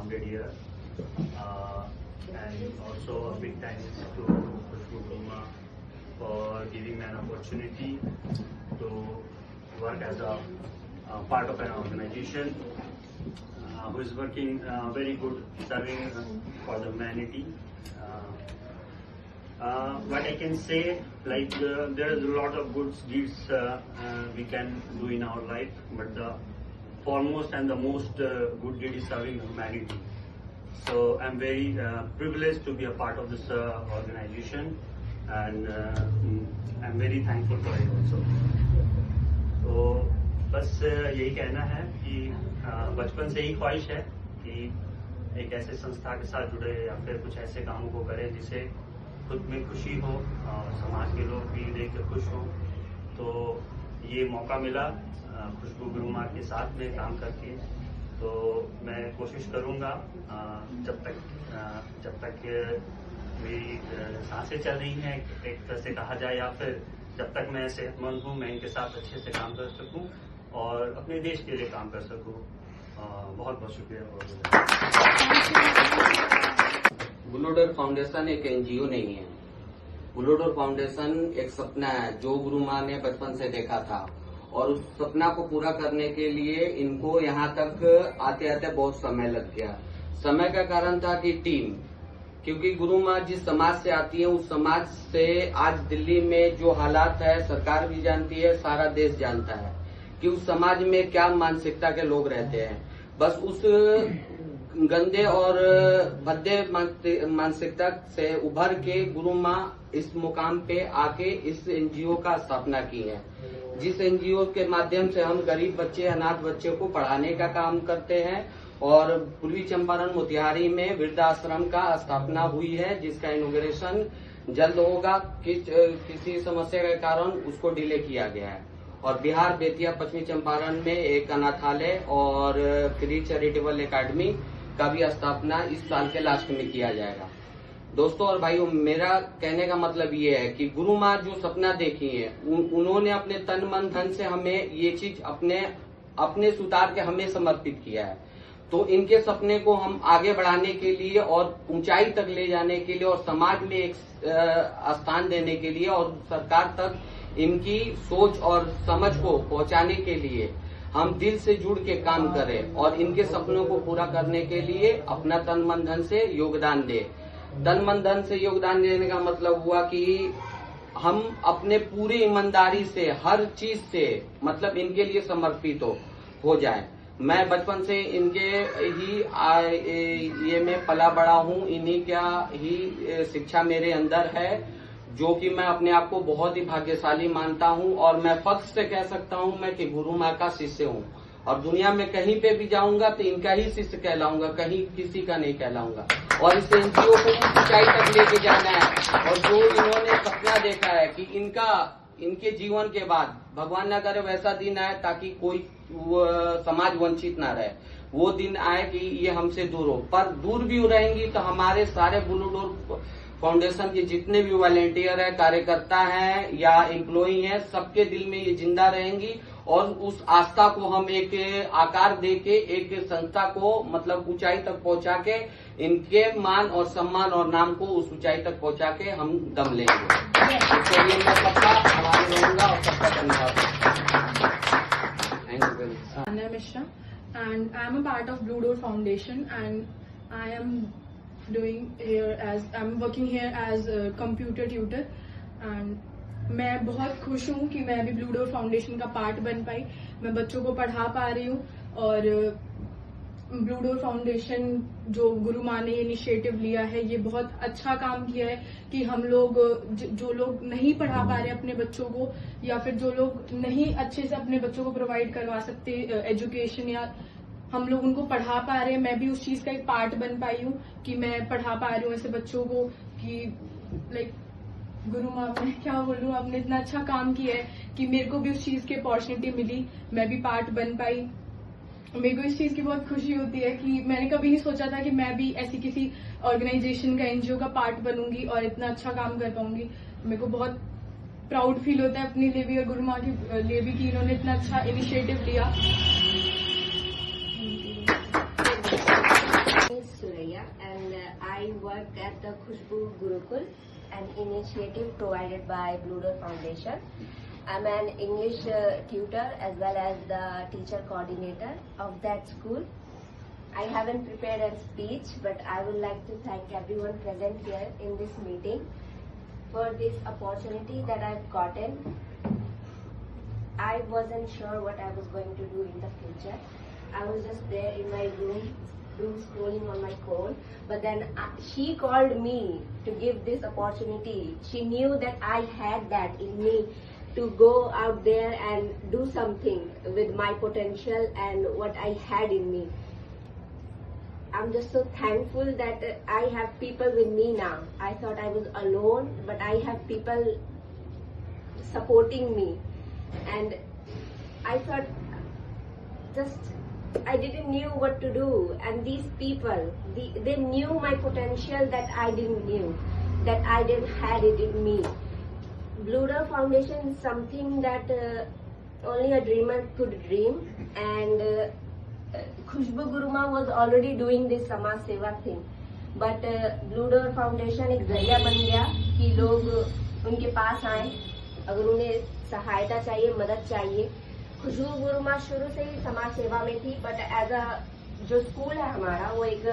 founded here. And also a big thanks to Khushbu Guruma for giving me an opportunity to work as a part of an organization who is working very good, serving for the humanity. What I can say, like there is a lot of good deeds we can do in our life, but the foremost and the most good deed is serving humanity. So I'm very privileged to be a part of this organization, and I'm very thankful for it also. तो बस यही कहना है कि बचपन से ही ख्वाहिश है कि एक ऐसे संस्था के साथ जुड़े या फिर कुछ ऐसे कामों को करें जिसे खुद में खुशी हो और समाज के लोग भी देख के खुश हो। तो ये मौका मिला खुशबू गुरुमा के साथ में काम करके, तो मैं कोशिश करूंगा जब तक मेरी सांसें चल रही हैं, एक तरह से कहा जाए, या फिर जब तक मैं सेहतमंद हूँ, मैं इनके साथ अच्छे से काम कर सकूं और अपने देश के लिए काम कर सकूं। बहुत बहुत शुक्रिया। ब्लू डोर फाउंडेशन एक एनजीओ नहीं है। ब्लू डोर फाउंडेशन एक सपना है जो गुरु माँ ने बचपन से देखा था, और उस सपना को पूरा करने के लिए इनको यहाँ तक आते आते बहुत समय लग गया। समय का कारण था कि टीम, क्योंकि गुरु माँ जिस समाज से आती है उस समाज से आज दिल्ली में जो हालात है सरकार भी जानती है, सारा देश जानता है कि उस समाज में क्या मानसिकता के लोग रहते हैं। बस उस गंदे और भद्दे मानसिकता से उभर के गुरु माँ इस मुकाम पे आके इस एनजीओ का स्थापना की है, जिस एनजीओ के माध्यम से हम गरीब बच्चे, अनाथ बच्चे को पढ़ाने का काम करते हैं। और पूर्वी चंपारण मोतिहारी में वृद्धाश्रम का स्थापना हुई है, जिसका इनॉग्रेशन जल्द होगा। किसी समस्या के कारण उसको डिले किया गया है। और बिहार बेतिया पश्चिमी चंपारण में एक अनाथालय और फ्री चैरिटेबल एकेडमी का भी स्थापना इस साल के लास्ट में किया जाएगा। दोस्तों और भाइयों, मेरा कहने का मतलब ये है कि गुरु माँ जो सपना देखी है, उन्होंने अपने तन मन धन से हमें ये चीज अपने सुतार के हमें समर्पित किया है। तो इनके सपने को हम आगे बढ़ाने के लिए और ऊंचाई तक ले जाने के लिए और समाज में एक स्थान देने के लिए और सरकार तक इनकी सोच और समझ को पहुंचाने के लिए हम दिल से जुड़ के काम करें और इनके सपनों को पूरा करने के लिए अपना तन मन धन से योगदान दें। तन मन धन से योगदान देने का मतलब हुआ कि हम अपने पूरी ईमानदारी से हर चीज से मतलब इनके लिए समर्पित हो जाए। मैं बचपन से इनके ही ये मैं पला बड़ा हूँ, इन्हीं क्या ही शिक्षा मेरे अंदर है, जो कि मैं अपने आप को बहुत ही भाग्यशाली मानता हूँ। और मैं फख्र से कह सकता हूँ मैं कि गुरु माँ का शिष्य हूँ, और दुनिया में कहीं पे भी जाऊंगा तो इनका ही शिष्य कहलाऊंगा, कहीं किसी का नहीं कहलाऊंगा। और इस एनजीओ को ऊंचाई तक लेके जाना है। और जो इन्होंने सपना देखा है कि इनके जीवन के बाद भगवान न करे वैसा दिन आए ताकि कोई समाज वंचित ना रहे, वो दिन आए कि ये हमसे दूर हो। पर दूर भी रहेंगी तो हमारे सारे ब्लू डोर फाउंडेशन के जितने भी वॉलेंटियर है, कार्यकर्ता हैं या एम्प्लॉई हैं, सबके दिल में ये जिंदा रहेंगी। और उस आस्था को हम एक आकार देके एक संस्था को मतलब ऊंचाई तक पहुंचा के इनके मान और सम्मान और नाम को उस ऊंचाई तक पहुंचा के हम दम लेंगे। इसके लिए मैं सबका आभारी रहूंगा और सबका धन्यवाद। Thank you. Anna Mishra, and I am a part of Blue Door Foundation, and I am working here as a computer tutor, and मैं बहुत खुश हूँ कि मैं अभी ब्लू डोर फाउंडेशन का पार्ट बन पाई। मैं बच्चों को पढ़ा पा रही हूँ, और ब्लू डोर फाउंडेशन जो गुरु माँ ने इनिशिएटिव लिया है, ये बहुत अच्छा काम किया है कि हम लोग जो लोग नहीं पढ़ा पा रहे अपने बच्चों को, या फिर जो लोग नहीं अच्छे से अपने बच्चों को प्रोवाइड करवा सकते एजुकेशन, या हम लोग उनको पढ़ा पा रहे हैं। मैं भी उस चीज का एक पार्ट बन पाई हूँ कि मैं पढ़ा पा रही हूँ ऐसे बच्चों को कि लाइक गुरु माँ, मैं क्या बोलूँ, आपने इतना अच्छा काम किया है कि मेरे को भी उस चीज की अपॉर्चुनिटी मिली, मैं भी पार्ट बन पाई। मेरे को इस चीज की बहुत खुशी होती है कि मैंने कभी नहीं सोचा था कि मैं भी ऐसी किसी ऑर्गेनाइजेशन का एनजीओ का पार्ट बनूंगी और इतना अच्छा काम कर पाऊंगी। मेरे को बहुत प्राउड फील होता है अपने लिए भी और गुरु माँ के लिए भी कि इन्होंने इतना अच्छा इनिशिएटिव लिया। work at the Khushbu Gurukul, an initiative provided by Blue Door Foundation. I'm an English tutor as well as the teacher coordinator of that school. I haven't prepared a speech, but I would like to thank everyone present here in this meeting for this opportunity that I've gotten. I wasn't sure what I was going to do in the future. I was just there in my room scrolling on my phone, but then she called me to give this opportunity. She knew that I had that in me to go out there and do something with my potential and what I had in me. I'm just so thankful that I have people with me now. I thought I was alone, but I have people supporting me, and I thought I didn't knew what to do, and these people, they knew my potential that I didn't knew, that I didn't had it in me. Blue Door Foundation is something that only a dreamer could dream, and Khushbu Guruma was already doing this समाज सेवा thing, but Blue Door Foundation एक जरिया बन गया कि लोग उनके पास आए अगर उन्हें सहायता चाहिए, मदद चाहिए. खुशबू गुरुमा शुरू से ही समाज सेवा में थी, बट एज अ जो स्कूल है हमारा वो एक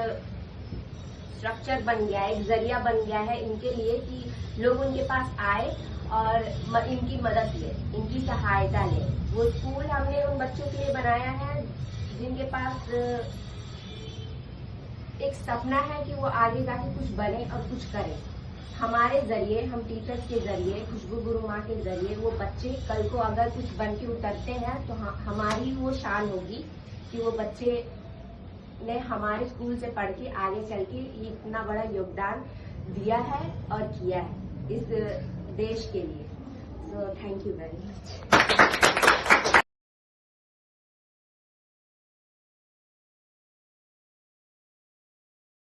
स्ट्रक्चर बन गया है, एक जरिया बन गया है इनके लिए कि लोग उनके पास आए और इनकी मदद ले, इनकी सहायता ले. वो स्कूल हमने उन बच्चों के लिए बनाया है जिनके पास एक सपना है कि वो आगे जाके कुछ बने और कुछ करे. हमारे जरिए, हम टीचर्स के जरिए, खुशबू गुरुमा के जरिए वो बच्चे कल को अगर कुछ बन के उतरते हैं तो हमारी वो शान होगी कि वो बच्चे ने हमारे स्कूल से पढ़ के आगे चल के ये इतना बड़ा योगदान दिया है और किया है इस देश के लिए. So thank you very much.